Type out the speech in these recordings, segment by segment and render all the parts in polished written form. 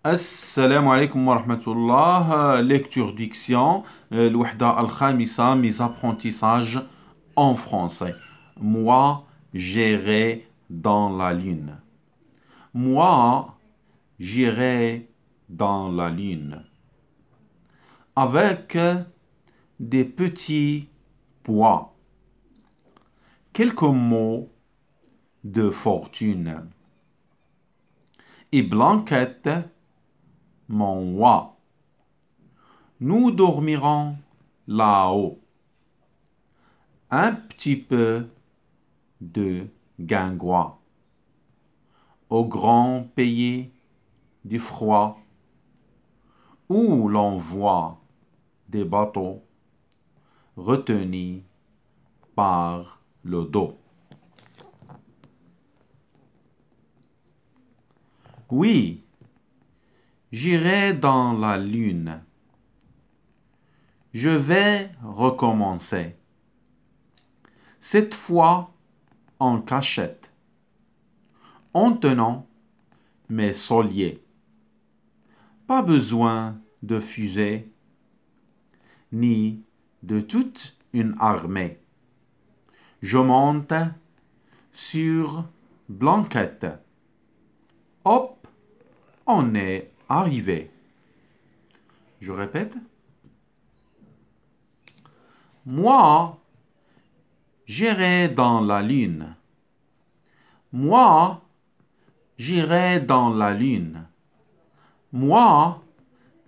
Assalamu alaikum wa rahmatullah. Lecture diction. L'ouhda al-khamisa, mes apprentissages en français. Moi, j'irai dans la lune. Moi, j'irai dans la lune. Avec des petits pois. Quelques mots de fortune. Et Blanquette, mon roi. Nous dormirons là-haut. Un petit peu de guingois. Au grand pays du froid, où l'on voit des bateaux retenus par le dos. Oui, j'irai dans la lune. Je vais recommencer. Cette fois en cachette, en tenant mes souliers. Pas besoin de fusée, ni de toute une armée. Je monte sur Blanquette. Hop, on est arrivé. Je répète. Moi, j'irai dans la lune. Moi, j'irai dans la lune. Moi,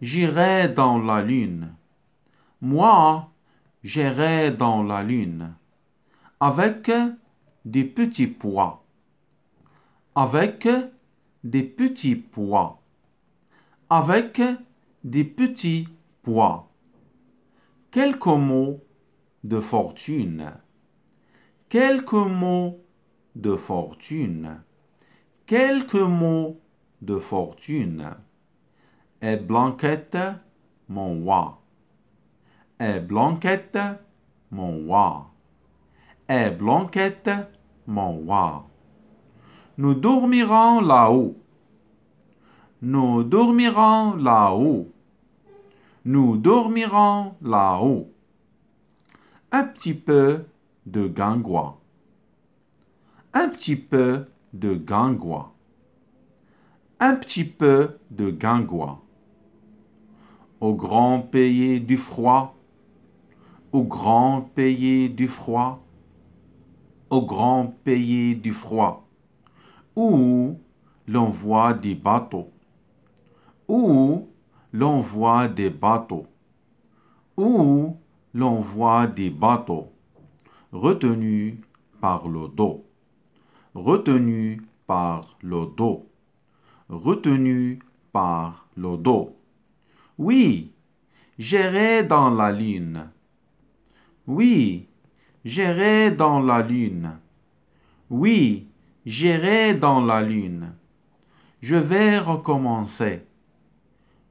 j'irai dans la lune. Moi, j'irai dans la lune. Avec des petits pois. Avec des petits pois. Avec des petits pois. Quelques mots de fortune. Quelques mots de fortune. Quelques mots de fortune. Et Blanquette, mon roi. Et Blanquette, mon roi. Et Blanquette, mon roi. Nous dormirons là-haut. Nous dormirons là-haut. Nous dormirons là-haut. Un petit peu de guingois. Un petit peu de guingois. Un petit peu de guingois. Au grand pays du froid. Au grand pays du froid. Au grand pays du froid. Où l'on voit des bateaux. Où l'on voit des bateaux. Où l'on voit des bateaux retenus par le dos. Retenus par le dos. Retenus par le dos. Oui, j'irai dans la lune. Oui, j'irai dans la lune. Oui, j'irai dans la lune. Je vais recommencer.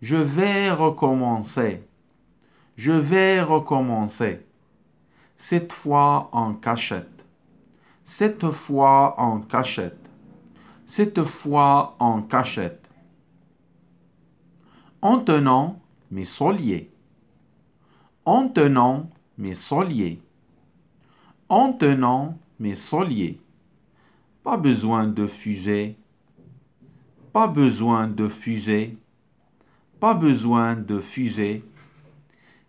Je vais recommencer. Je vais recommencer. Cette fois en cachette. Cette fois en cachette. Cette fois en cachette. En tenant mes souliers. En tenant mes souliers. En tenant mes souliers. Pas besoin de fusée. Pas besoin de fusée. Pas besoin de fusée.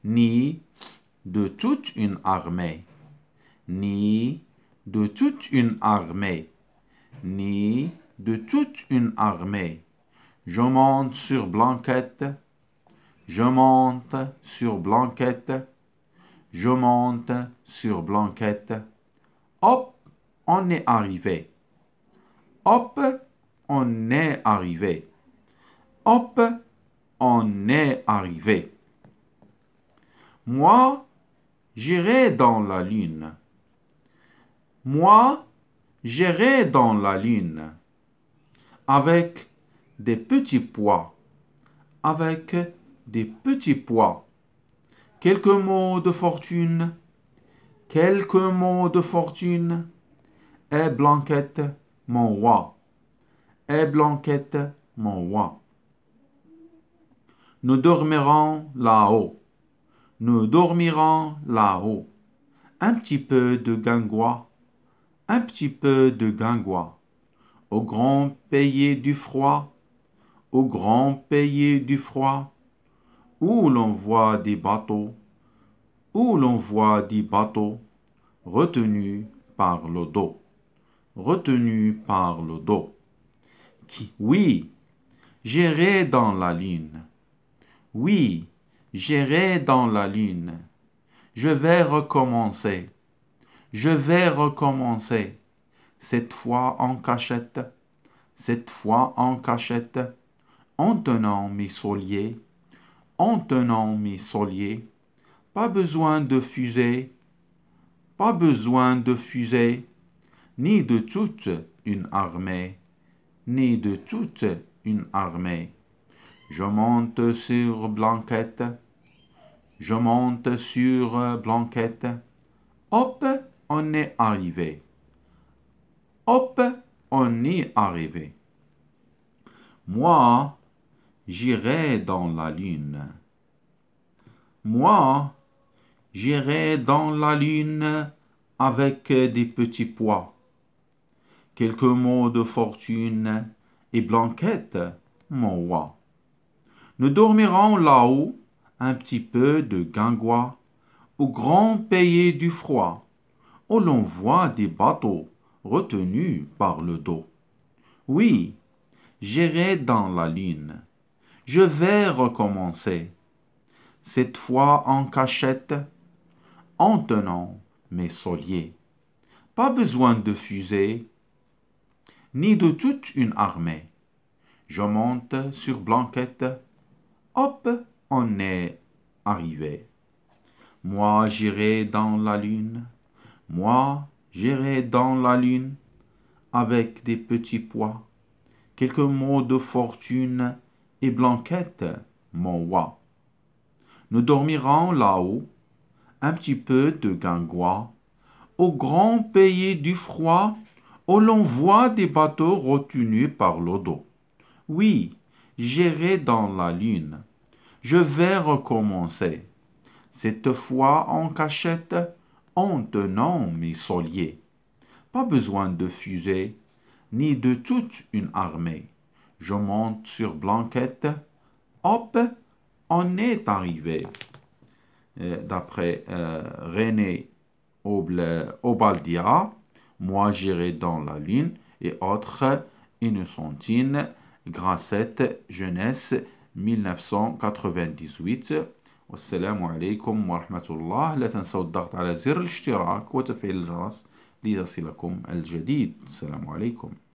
Ni de toute une armée. Ni de toute une armée. Ni de toute une armée. Je monte sur Blanquette. Je monte sur Blanquette. Je monte sur Blanquette. Hop, on est arrivé. Hop, on est arrivé. Hop, on est arrivé. Moi, j'irai dans la lune. Moi, j'irai dans la lune. Avec des petits pois. Avec des petits pois. Quelques mots de fortune. Quelques mots de fortune. Et Blanquette, mon roi. Et Blanquette, mon roi. Nous dormirons là-haut. Nous dormirons là-haut. Un petit peu de guingois. Un petit peu de guingois. Au grand pays du froid. Au grand pays du froid. Où l'on voit des bateaux. Où l'on voit des bateaux. Retenus par le dos. Retenus par le dos. Oui, j'irai dans la lune. Oui, j'irai dans la lune. Je vais recommencer. Je vais recommencer. Cette fois en cachette. Cette fois en cachette. En tenant mes souliers. En tenant mes souliers. Pas besoin de fusée. Pas besoin de fusée. Ni de toute une armée. Ni de toute une armée. Je monte sur Blanquette. Je monte sur Blanquette. Hop, on est arrivé. Hop, on est arrivé. Moi, j'irai dans la lune. Moi, j'irai dans la lune avec des petits pois. Quelques mots de fortune et Blanquette, mon roi. Nous dormirons là-haut un petit peu de guingois, au grand pays du froid, où l'on voit des bateaux retenus par le dos. Oui, j'irai dans la lune. Je vais recommencer. Cette fois en cachette, en tenant mes souliers. Pas besoin de fusée, ni de toute une armée. Je monte sur Blanquette. Hop, on est arrivé. Moi, j'irai dans la lune. Moi, j'irai dans la lune avec des petits pois. Quelques mots de fortune et Blanquette, mon roi. Nous dormirons là-haut, un petit peu de guingois, au grand pays du froid, où l'on voit des bateaux retenus par le dos. Oui, j'irai dans la lune. Je vais recommencer. Cette fois en cachette, en tenant mes souliers. Pas besoin de fusée, ni de toute une armée. Je monte sur Blanquette. Hop, on est arrivé. D'après René Obaldia, moi j'irai dans la lune, et autres, Innocentine Grassette, Jeunesse, 1998. والسلام عليكم ورحمة الله. لا تنسوا الضغط على زر الاشتراك وتفعيل الجرس ليصلكم الجديد. السلام عليكم.